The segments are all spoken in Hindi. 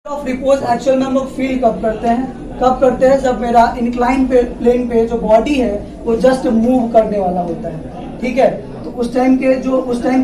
ऑफ रिपोज एक्चुअल में हम लोग फील कब करते हैं जब मेरा इंक्लाइन प्लेन पे जो बॉडी है वो जस्ट मूव करने वाला होता है। ठीक है, तो उस टाइम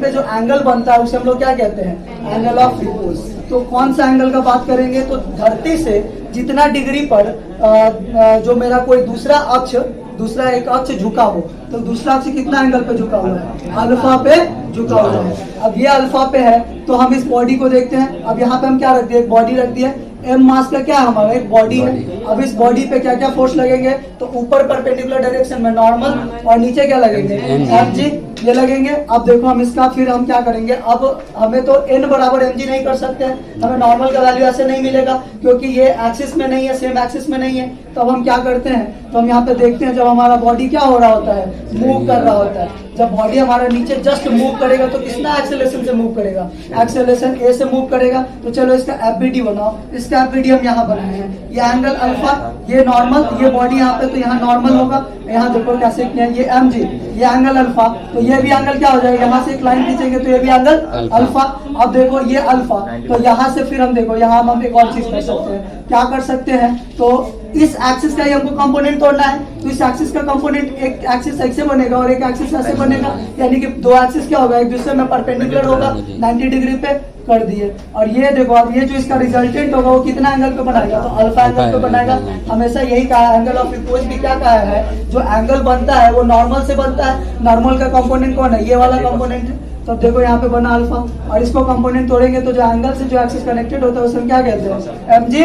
पे जो एंगल बनता है उसे हम लोग क्या कहते हैं, एंगल ऑफ रिपोज। तो कौन सा एंगल का बात करेंगे, तो धरती से जितना डिग्री पर जो मेरा कोई दूसरा एक अक्ष झुका हो, तो दूसरा अक्ष कितना एंगल पे झुका हुआ है, अल्फा पे झुका हुआ है। अब ये अल्फा पे है तो हम इस बॉडी को देखते हैं। अब यहाँ पे हम क्या रख दिए, एक बॉडी रख दिए। एम मास का क्या है, हमारा एक बॉडी है। अब इस बॉडी पे क्या क्या फोर्स लगेंगे, तो ऊपर परपेंडिकुलर डायरेक्शन में नॉर्मल, और नीचे क्या लगेंगे, एम जी, ये लगेंगे। अब देखो हम इसका फिर हम क्या करेंगे, अब हमें तो एन बराबर एम जी नहीं कर सकते हैं, हमें नॉर्मल का वैल्यू ऐसे नहीं मिलेगा क्योंकि ये एक्सिस में नहीं है, सेम एक्सिस में नहीं है। तो अब हम क्या करते हैं, तो हम यहाँ पे देखते हैं जब हमारा बॉडी क्या हो रहा होता है, मूव कर रहा होता है। जब बॉडी हमारा नीचे जस्ट मूव करेगा तो कितना एक्सेलरेशन से मूव करेगा, एक्सेलरेशन ए से मूव करेगा। तो चलो इसका एफबीडी बनाओ। इसका एफबीडी हम यहाँ बनाए हैं, ये एंगल अल्फा, ये नॉर्मल, ये बॉडी यहाँ पे, तो यहाँ नॉर्मल होगा। यहाँ देखो कैसे किया, ये एम जी, ये एंगल अल्फा, तो ये भी एंगल क्या हो जाएगा, यहाँ से एक लाइन खींचेंगे तो ये भी एंगल अल्फा। अब देखो ये अल्फा, तो यहाँ से फिर हम देखो यहाँ हम एक और चीज कर सकते हैं, क्या कर सकते हैं, तो इस एक्सिस का ही हमको कंपोनेंट तोड़ना है। तो इस एक्सिस का कंपोनेंट, एक एक्सिस ऐसे बनेगा और एक एक्सिस ऐसे बनेगा, यानी कि दो एक्सिस क्या होगा, एक दूसरे में परपेंडिकुलर होगा, 90 डिग्री पे कर दिए। और ये देखो अब ये जो इसका रिजल्टेंट होगा वो कितना एंगल पे बनाएगा, तो अल्फा एंगल पे बनाएगा। हमेशा यही कहा है, एंगल ऑफ रिपोज भी क्या कहा है, जो एंगल बनता है वो नॉर्मल से बनता है। नॉर्मल का कंपोनेंट कौन है, ये वाला कंपोनेंट है। तो देखो यहाँ पे बना अल्फा, और इसको कंपोनेंट तोड़ेंगे तो जो एंगल से जो एक्सिस कनेक्टेड होता है उसे हम क्या कहते हैं, एम जी,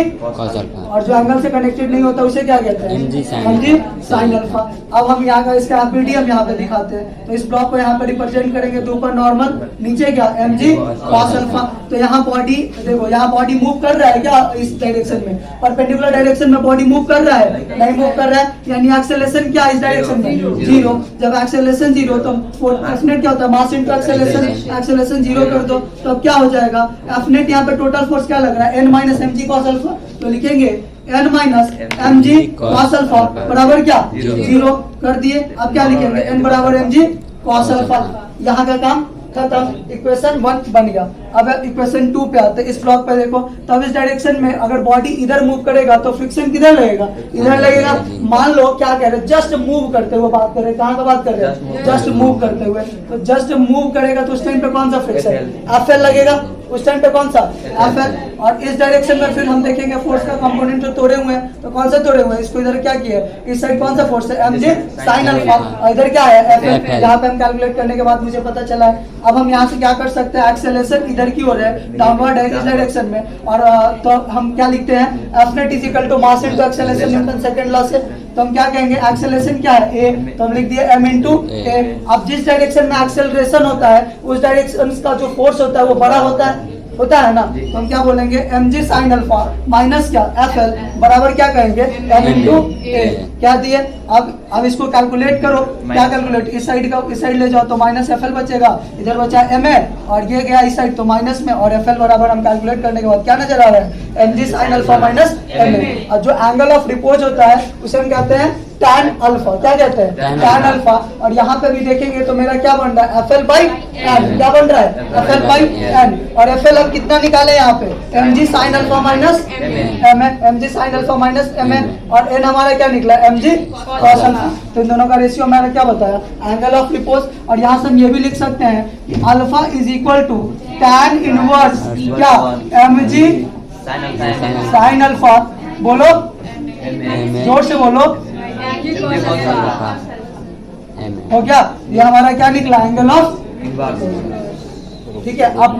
और जो एंगल से कनेक्टेड नहीं होता उसे क्या कहते हैं, एम जी साइन अल्फा। अब हम यहाँ का इसका एफबीडी हम यहाँ पे दिखाते हैं। तो इस ब्लॉक को यहाँ पे रिप्रेजेंट करेंगे, तो ऊपर नॉर्मल, नीचे क्या, एम जी कॉस अल्फा। तो यहाँ बॉडी देखो, यहाँ बॉडी मूव कर रहा है क्या, इस डायरेक्शन में, परपेंडिकुलर डायरेक्शन में बॉडी मूव कर रहा है, नहीं मूव कर रहा है, यानी एक्सेलरेशन क्या इस डायरेक्शन में, जीरो। जब एक्सेलरेशन जीरो तो डेफिनेट क्या होता है, मास इंटू एक्सेलरेशन जीरो कर दो, तो अब क्या हो जाएगा, एफ नेट यहाँ पे टोटल फोर्स क्या लग रहा है, N minus M G cos alpha. तो लिखेंगे N minus M G cos alpha बराबर क्या, जीरो कर दिए। अब क्या लिखेंगे, एन बराबर एम जी कॉस अल्फा। यहाँ का काम खत्म, इक्वेशन 1 बन गया। अब इक्वेशन 2 पे आते हैं। इस ब्लॉक पे देखो, तब इस डायरेक्शन में अगर बॉडी इधर मूव करेगा तो फ्रिक्शन किधर लगेगा, इधर लगेगा। मान लो क्या कह रहे हैं, जस्ट मूव करते हुए बात कर रहे हैं, कहाँ का बात कर रहे हैं, जस्ट मूव करते हुए। तो जस्ट मूव करेगा तो उस टाइम पे कौन सा फ्रिक्शन, एफ एल लगेगा, उस टाइम पे कौन सा, एफ एल। और इस डायरेक्शन में फिर हम देखेंगे फोर्स का कंपोनेंट जो तोड़े हुए हैं, तो कौन सा तोड़े हुए हैं, इसको इधर क्या किया, इस साइड कौन सा फोर्स है, एम जी साइन अल्फा, और इधर क्या है, एफ एल। यहाँ पे हम कैलकुलेट करने के बाद मुझे पता चला है। अब हम यहाँ से क्या कर सकते हैं, एक्सेलरेशन इधर की ओर है, डाउनवर्ड है इस डायरेक्शन में, और तो हम क्या लिखते हैं, F net is equal to mass into acceleration Newton second law से। तो हम क्या कहेंगे, एक्सेलरेशन क्या है, ए, तो हम लिख दिए एम इनटू ए। अब जिस डायरेक्शन में एक्सेलरेशन होता है उस डायरेक्शन का जो फोर्स होता है वो बड़ा होता है ना। तो हम क्या बोलेंगे, M G sine alpha minus क्या, एफ एल बराबर क्या कहेंगे, एम इनटू ए। क्या दिए, अब इसको कैलकुलेट करो, क्या कैलकुलेट, इस साइड ले जाओ तो माइनस एफ एल बचेगा, इधर बचा एम ए, और ये गया इस साइड तो माइनस में, और एफ एल बराबर हम कैलकुलेट करने के बाद क्या नजर आ रहा है, M G sine alpha minus M A. और जो एंगल ऑफ रिपोज होता है उसे हम कहते हैं टैन अल्फा, क्या कहते हैं, टैन अल्फा। और यहाँ पे भी देखेंगे तो मेरा क्या बन रहा है, एफ एल बाई एन, क्या बन रहा है, एफ एल बाई एन। और एफ एल हम कितना निकाले यहाँ पे, M G sine alpha minus M A, M G sine alpha minus M A, और एन हमारा क्या निकला, एम जी कॉस अल्फा। तो इन दोनों का रेशियो मैंने क्या बताया, एंगल ऑफ रिपोज। और यहाँ से हम ये भी लिख सकते हैं कि alpha is equal to tan inverse क्या, एम जी साइन अल्फा, बोलो जोर से बोलो, हो गया। ये हमारा क्या निकला, एंगल ऑफ, ठीक है। अब